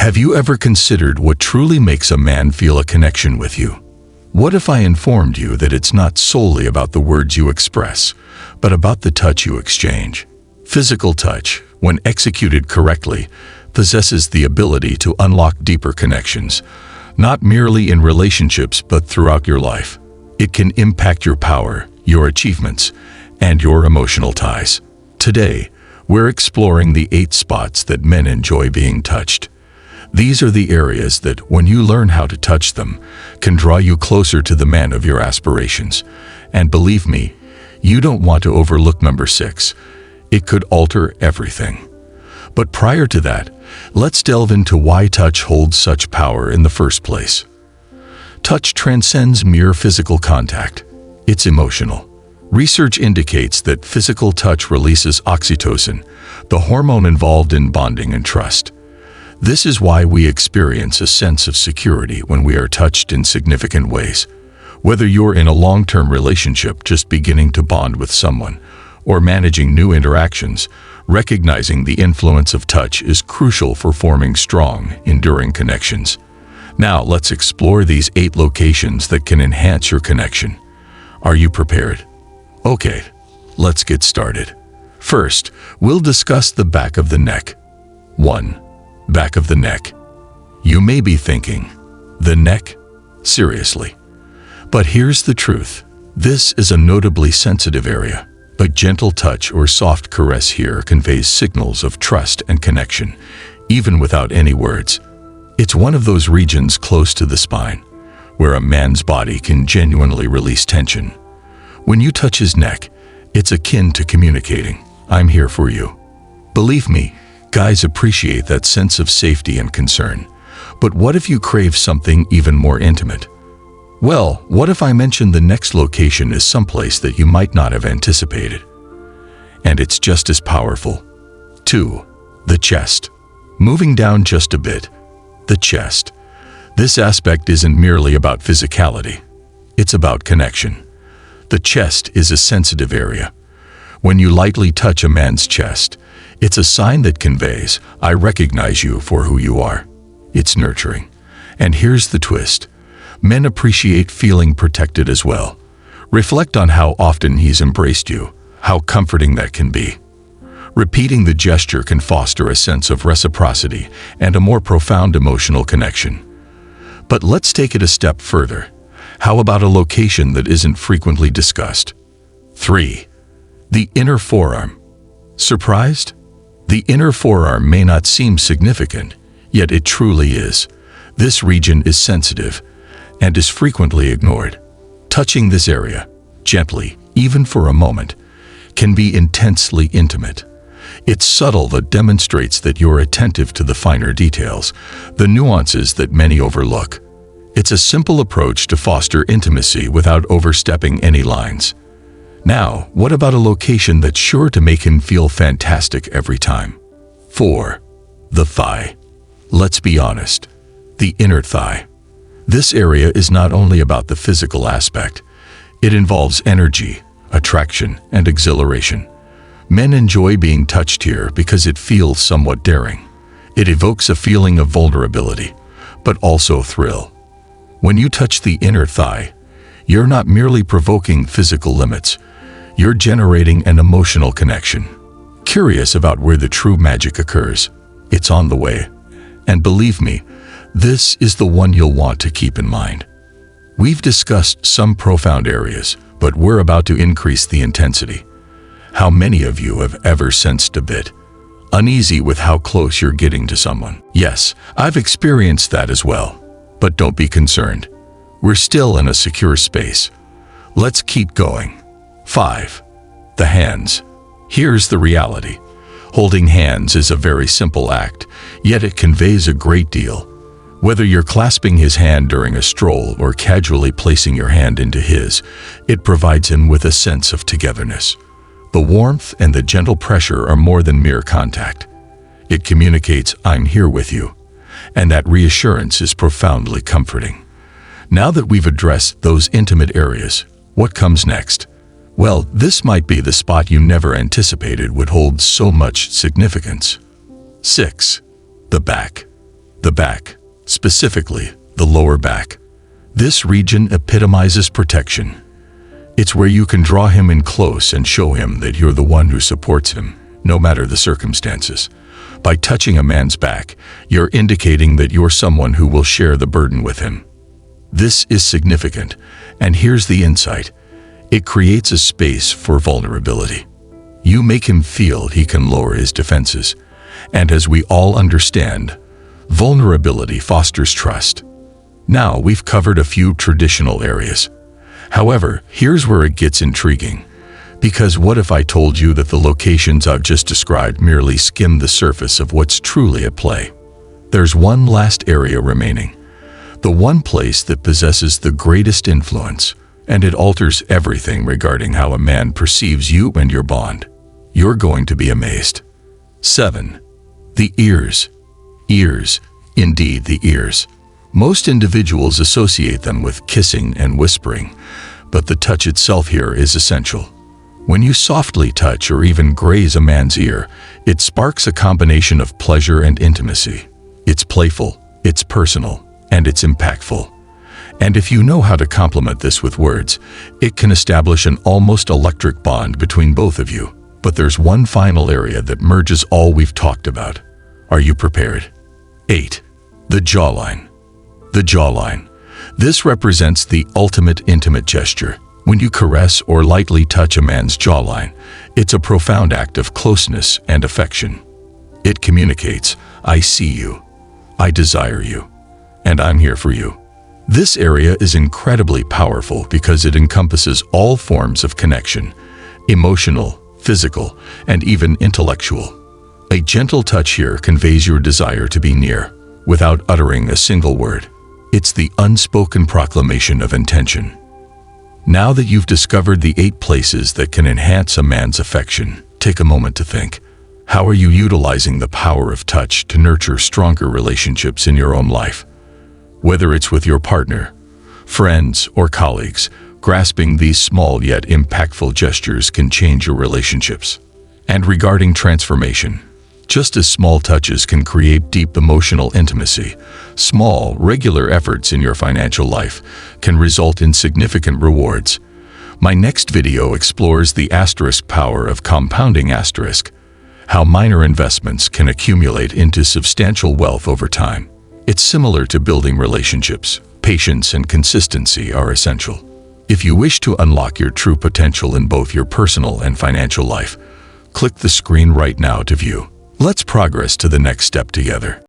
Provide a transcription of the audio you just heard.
Have you ever considered what truly makes a man feel a connection with you? What if I informed you that it's not solely about the words you express, but about the touch you exchange? Physical touch, when executed correctly, possesses the ability to unlock deeper connections, not merely in relationships but throughout your life. It can impact your power, your achievements, and your emotional ties. Today, we're exploring the 8 spots that men enjoy being touched. These are the areas that, when you learn how to touch them, can draw you closer to the man of your aspirations. And believe me, you don't want to overlook number 6. It could alter everything. But prior to that, let's delve into why touch holds such power in the first place. Touch transcends mere physical contact. It's emotional. Research indicates that physical touch releases oxytocin, the hormone involved in bonding and trust. This is why we experience a sense of security when we are touched in significant ways. Whether you're in a long-term relationship just beginning to bond with someone, or managing new interactions, recognizing the influence of touch is crucial for forming strong, enduring connections. Now, let's explore these 8 locations that can enhance your connection. Are you prepared? Okay, let's get started. First, we'll discuss the back of the neck. 1. Back of the neck. You may be thinking, the neck? Seriously. But here's the truth. This is a notably sensitive area. A gentle touch or soft caress here conveys signals of trust and connection, even without any words. It's one of those regions close to the spine, where a man's body can genuinely release tension. When you touch his neck, it's akin to communicating, "I'm here for you." Believe me, guys appreciate that sense of safety and concern. But what if you crave something even more intimate? Well, what if I mention the next location is someplace that you might not have anticipated? And it's just as powerful. 2. The chest. Moving down just a bit. The chest. This aspect isn't merely about physicality. It's about connection. The chest is a sensitive area. When you lightly touch a man's chest, it's a sign that conveys, "I recognize you for who you are." It's nurturing. And here's the twist. Men appreciate feeling protected as well. Reflect on how often he's embraced you, how comforting that can be. Repeating the gesture can foster a sense of reciprocity and a more profound emotional connection. But let's take it a step further. How about a location that isn't frequently discussed? 3. The inner forearm. Surprised? The inner forearm may not seem significant, yet it truly is. This region is sensitive and is frequently ignored. Touching this area, gently, even for a moment, can be intensely intimate. It's subtle that demonstrates that you're attentive to the finer details, the nuances that many overlook. It's a simple approach to foster intimacy without overstepping any lines. Now, what about a location that's sure to make him feel fantastic every time? 4. The thigh. Let's be honest. The inner thigh. This area is not only about the physical aspect. It involves energy, attraction, and exhilaration. Men enjoy being touched here because it feels somewhat daring. It evokes a feeling of vulnerability, but also thrill. When you touch the inner thigh, you're not merely provoking physical limits. You're generating an emotional connection. Curious about where the true magic occurs? It's on the way. And believe me, this is the one you'll want to keep in mind. We've discussed some profound areas, but we're about to increase the intensity. How many of you have ever sensed a bit uneasy with how close you're getting to someone? Yes, I've experienced that as well. But don't be concerned. We're still in a secure space. Let's keep going. 5. The hands. Here's the reality. Holding hands is a very simple act, yet it conveys a great deal. Whether you're clasping his hand during a stroll or casually placing your hand into his, it provides him with a sense of togetherness. The warmth and the gentle pressure are more than mere contact. It communicates, "I'm here with you," and that reassurance is profoundly comforting. Now that we've addressed those intimate areas, what comes next? Well, this might be the spot you never anticipated would hold so much significance. 6. The back. The back, specifically the lower back. This region epitomizes protection. It's where you can draw him in close and show him that you're the one who supports him, no matter the circumstances. By touching a man's back, you're indicating that you're someone who will share the burden with him. This is significant, and here's the insight. It creates a space for vulnerability. You make him feel he can lower his defenses, and as we all understand, vulnerability fosters trust. Now we've covered a few traditional areas. However, here's where it gets intriguing. Because what if I told you that the locations I've just described merely skim the surface of what's truly at play? There's one last area remaining. The one place that possesses the greatest influence, and it alters everything regarding how a man perceives you and your bond. You're going to be amazed. 7. The ears. Ears. Indeed, the ears. Most individuals associate them with kissing and whispering, but the touch itself here is essential. When you softly touch or even graze a man's ear, it sparks a combination of pleasure and intimacy. It's playful, it's personal, and it's impactful. And if you know how to complement this with words, it can establish an almost electric bond between both of you. But there's one final area that merges all we've talked about. Are you prepared? 8. The jawline. The jawline. This represents the ultimate intimate gesture. When you caress or lightly touch a man's jawline, it's a profound act of closeness and affection. It communicates, I see you, I desire you, and I'm here for you. This area is incredibly powerful because it encompasses all forms of connection, emotional, physical, and even intellectual. A gentle touch here conveys your desire to be near, without uttering a single word. It's the unspoken proclamation of intention. Now that you've discovered the 8 places that can enhance a man's affection, take a moment to think. How are you utilizing the power of touch to nurture stronger relationships in your own life? Whether it's with your partner, friends, or colleagues, grasping these small yet impactful gestures can change your relationships. And regarding transformation, just as small touches can create deep emotional intimacy, small, regular efforts in your financial life can result in significant rewards. My next video explores the asterisk power of compounding asterisk, how minor investments can accumulate into substantial wealth over time. It's similar to building relationships. Patience and consistency are essential. If you wish to unlock your true potential in both your personal and financial life, click the screen right now to view. Let's progress to the next step together.